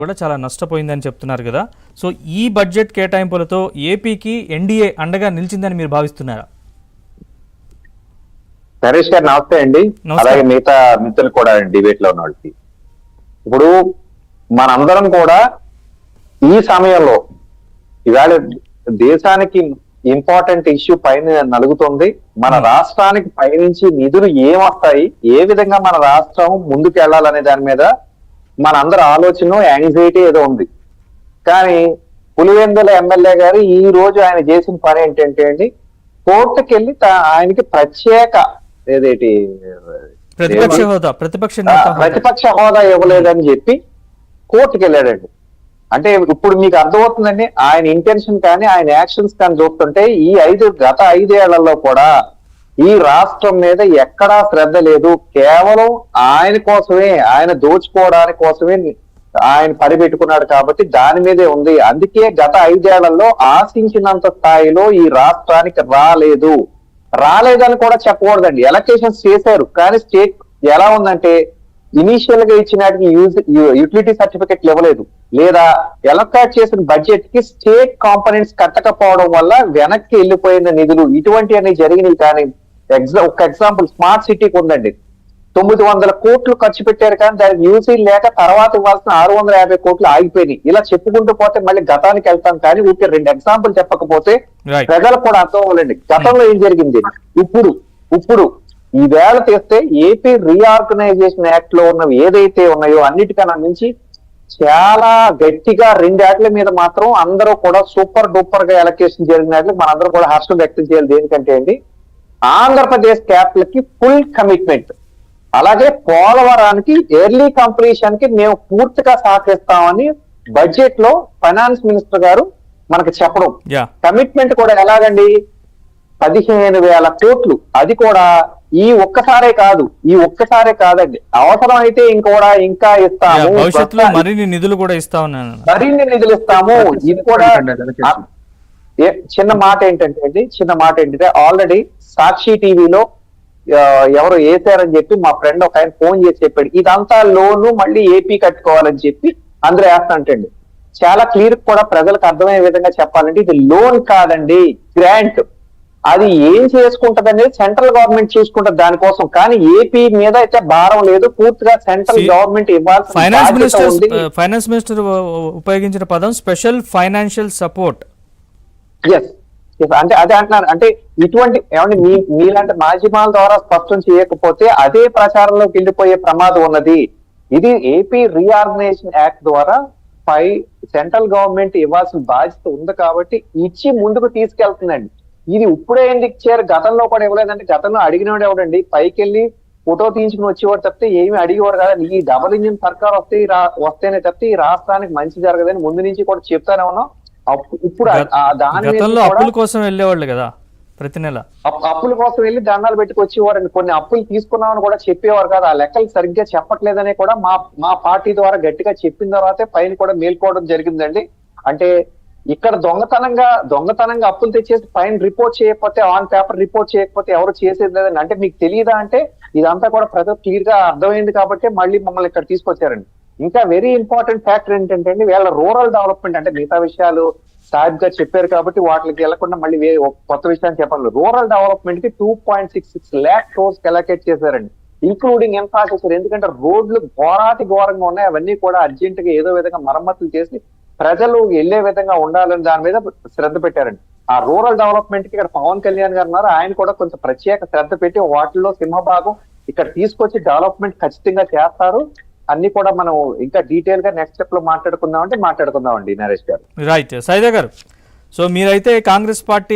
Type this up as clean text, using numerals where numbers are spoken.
కూడా చాలా నష్టపోయిందని చెప్తున్నారు కదా. సో ఈ బడ్జెట్ కేటాయింపులతో ఏపీకి ఎన్డీఏ అండగా నిలిచిందని మీరు భావిస్తున్నారా? నరేష్ గారు నమస్తే అండి. అలాగే మిగతా మిత్రులు కూడా డిబేట్ లో ఉన్న వాళ్ళకి. ఇప్పుడు మనందరం కూడా ఈ సమయంలో ఇవాళ దేశానికి ఇంపార్టెంట్ ఇష్యూ పైన నలుగుతుంది. మన రాష్ట్రానికి పైనుంచి నిధులు ఏమొస్తాయి, ఏ విధంగా మన రాష్ట్రం ముందుకు వెళ్ళాలనే దాని మీద మనందరి ఆలోచన యాంగ్జైటీ ఏదో ఉంది. కానీ పులివెందుల ఎమ్మెల్యే గారు ఈ రోజు ఆయన చేసిన పని ఏంటంటే అండి, కోర్టుకి వెళ్ళి ఆయనకి ప్రత్యేక ఏదేటి ప్రతిపక్ష హోదా ఇవ్వలేదని చెప్పి కోర్టుకి వెళ్ళాడండి. అంటే ఇప్పుడు మీకు అర్థమవుతుందండి ఆయన ఇంటెన్షన్ కానీ ఆయన యాక్షన్స్ కానీ చూస్తుంటే గత 5 ఏళ్లలో కూడా ఈ రాష్ట్రం మీద ఎక్కడా శ్రద్ధ లేదు. కేవలం ఆయన కోసమే, ఆయన దోచుకోవడానికి కోసమే ఆయన పరిపెట్టుకున్నాడు కాబట్టి దాని మీదే ఉంది. అందుకే గత 5 ఏళ్లలో ఆశించినంత స్థాయిలో ఈ రాష్ట్రానికి రాలేదని కూడా చెప్పకూడదండి. ఎలక్షన్స్ చేశారు కానీ స్టేట్ ఎలా ఉందంటే ఇనీషియల్ గా ఇచ్చినటికి యూటిలిటీ సర్టిఫికెట్లు ఇవ్వలేదు, లేదా ఎలక్ట్ చేసిన బడ్జెట్ కి స్టేట్ కాంపోనెంట్స్ కట్టకపోవడం వల్ల వెనక్కి వెళ్ళిపోయిన నిధులు ఇటువంటివన్నీ జరిగినాయి. కానీ ఒక ఎగ్జాంపుల్ స్మార్ట్ సిటీకి ఉందండి, 900 కోట్లు ఖర్చు పెట్టారు కానీ దానికి యూసీ లేక తర్వాత ఇవ్వాల్సిన 650 కోట్లు ఆగిపోయినాయి. ఇలా చెప్పుకుంటూ పోతే మళ్ళీ గతానికి వెళ్తాం. కానీ ఊరికే 2 ఎగ్జాంపుల్ చెప్పకపోతే ప్రజలకు కూడా అర్థం అవ్వాలండి గతంలో ఏం జరిగింది. ఇప్పుడు ఈ వేళ తీస్తే ఏపీ రీఆర్గనైజేషన్ యాక్ట్ లో ఉన్నవి ఏదైతే ఉన్నాయో అన్నిటికన్నా మించి చాలా గట్టిగా 2 యాక్ట్ల మీద మాత్రం అందరూ కూడా సూపర్ డూపర్ గా ఎలక్షన్ జరిగినట్లు మనందరూ కూడా హర్షం వ్యక్తం చేయాలి. దేనికంటే అండి, ఆంధ్రప్రదేశ్ క్యాపిటల్ కి ఫుల్ కమిట్మెంట్, అలాగే పోలవరానికి ఎర్లీ కంప్లీషన్ కి మేము పూర్తిగా సహకరిస్తామని బడ్జెట్ లో ఫైనాన్స్ మినిస్టర్ గారు మనకు చెప్పడం. కమిట్మెంట్ కూడా ఎలాగండి, 15,000 కోట్లు. అది కూడా ఈ ఒక్కసారే కాదండి, అవసరం అయితే ఇంకా ఇస్తాము, భవిష్యత్తులో మరిన్ని నిధులు ఇస్తాము. ఇది కూడా చిన్న మాట ఏంటంటే ఆల్రెడీ సాక్షి టీవీలో ఎవరు వేసారని చెప్పి మా ఫ్రెండ్ ఒక ఆయన ఫోన్ చేసి చెప్పాడు, ఇదంతా లోను మళ్ళీ ఏపీ కట్టుకోవాలని చెప్పి అందరూ వేస్తాంటండి. చాలా క్లియర్ కూడా ప్రజలకు అర్థమయ్యే విధంగా చెప్పాలంటే ఇది లోన్ కాదండి, గ్రాంట్. అది ఏం చేసుకుంటది అనేది సెంట్రల్ గవర్నమెంట్ చూసుకుంటది దానికోసం. కానీ ఏపీ మీద అయితే భారం లేదు, పూర్తిగా సెంట్రల్ గవర్నమెంట్ ఇవ్వాల్సి. ఫైనాన్స్ మినిస్టర్ ఉపయోగించిన పదం స్పెషల్ ఫైనాన్షియల్ సపోర్ట్. అంటే అదే అంటున్నారు. అంటే ఇటువంటి ఏమంటే మీలాంటి మాధ్యమాల ద్వారా స్పష్టం చేయకపోతే అదే ప్రచారంలోకి వెళ్ళిపోయే ప్రమాదం ఉన్నది. ఇది ఏపీ రీఆర్గనైజేషన్ యాక్ట్ ద్వారా సెంట్రల్ గవర్నమెంట్ ఇవ్వాల్సిన బాధ్యత ఉంది కాబట్టి ఇచ్చి ముందుకు తీసుకెళ్తుందండి. ఇది ఇప్పుడే ఎందుకు ఇచ్చారు, గతంలో కూడా ఇవ్వలేదంటే గతంలో అడిగినవాడు ఎవడండి, పైకి వెళ్ళి ఫోటో తీయించుకుని వచ్చేవాడు తప్పితే ఏమి అడిగేవాడు కాదు. ఈ డబుల్ ఇంజిన్ సర్కార్ వస్తేనే తప్పితే ఈ రాష్ట్రానికి మంచి జరగదని ముందు నుంచి కూడా చెప్తానే ఉన్నాం. ఇప్పుడు అప్పుల కోసం వెళ్ళేవాళ్ళు కదా, ప్రతి నెల అప్పుల కోసం వెళ్ళి దండాలు పెట్టుకొచ్చేవారండి. కొన్ని అప్పులు తీసుకున్నామని కూడా చెప్పేవారు కాదు. ఆ లెక్కలు సరిగ్గా చెప్పట్లేదని కూడా మా పార్టీ ద్వారా గట్టిగా చెప్పిన తర్వాతే పైన కూడా మేల్కోవడం జరిగిందండి. అంటే ఇక్కడ దొంగతనంగా అప్పులు తెచ్చేసి పైన రిపోర్ట్ చేయకపోతే, ఆన్ పేపర్ రిపోర్ట్ చేయకపోతే ఎవరు చేసేది లేదండి. అంటే మీకు తెలియదా అంటే ఇదంతా కూడా ప్రజలు క్లియర్ గా అర్థమైంది కాబట్టి మళ్ళీ మమ్మల్ని ఇక్కడ తీసుకొచ్చారండి. ఇంకా వెరీ ఇంపార్టెంట్ ఫ్యాక్టర్ ఏంటంటే అండి, వీళ్ళ రూరల్ డెవలప్మెంట్, అంటే మిగతా విషయాలు సాహిబ్ గారు చెప్పారు కాబట్టి వాటికి వెళ్లకుండా మళ్ళీ కొత్త విషయాన్ని చెప్పాలి. రూరల్ డెవలప్మెంట్ కి 2.66 lakh crores అలొకేట్ చేశారండి, ఇంక్లూడింగ్ ఇన్ఫ్రాస్ట్రక్చర్. ఎందుకంటే రోడ్లు ఘోరంగా ఉన్నాయి, అవన్నీ కూడా అర్జెంట్ గా ఏదో విధంగా మరమ్మతులు చేసి ప్రజలు వెళ్లే విధంగా ఉండాలని దాని మీద శ్రద్ధ పెట్టారండి. ఆ రూరల్ డెవలప్మెంట్ కి ఇక్కడ పవన్ కళ్యాణ్ గారు ఉన్నారు, ఆయన కూడా కొంచెం ప్రత్యేక శ్రద్ధ పెట్టి వాటిల్లో సింహభాగం ఇక్కడ తీసుకొచ్చి డెవలప్మెంట్ ఖచ్చితంగా చేస్తారు. అన్ని కూడా మనం ఇంకా డీటెయిల్ గా నెక్స్ట్ స్టెప్ లో మాట్లాడుకుందామండి నరేష్ గారు. రైట్ సైదా గారు. సో మీరైతే కాంగ్రెస్ పార్టీ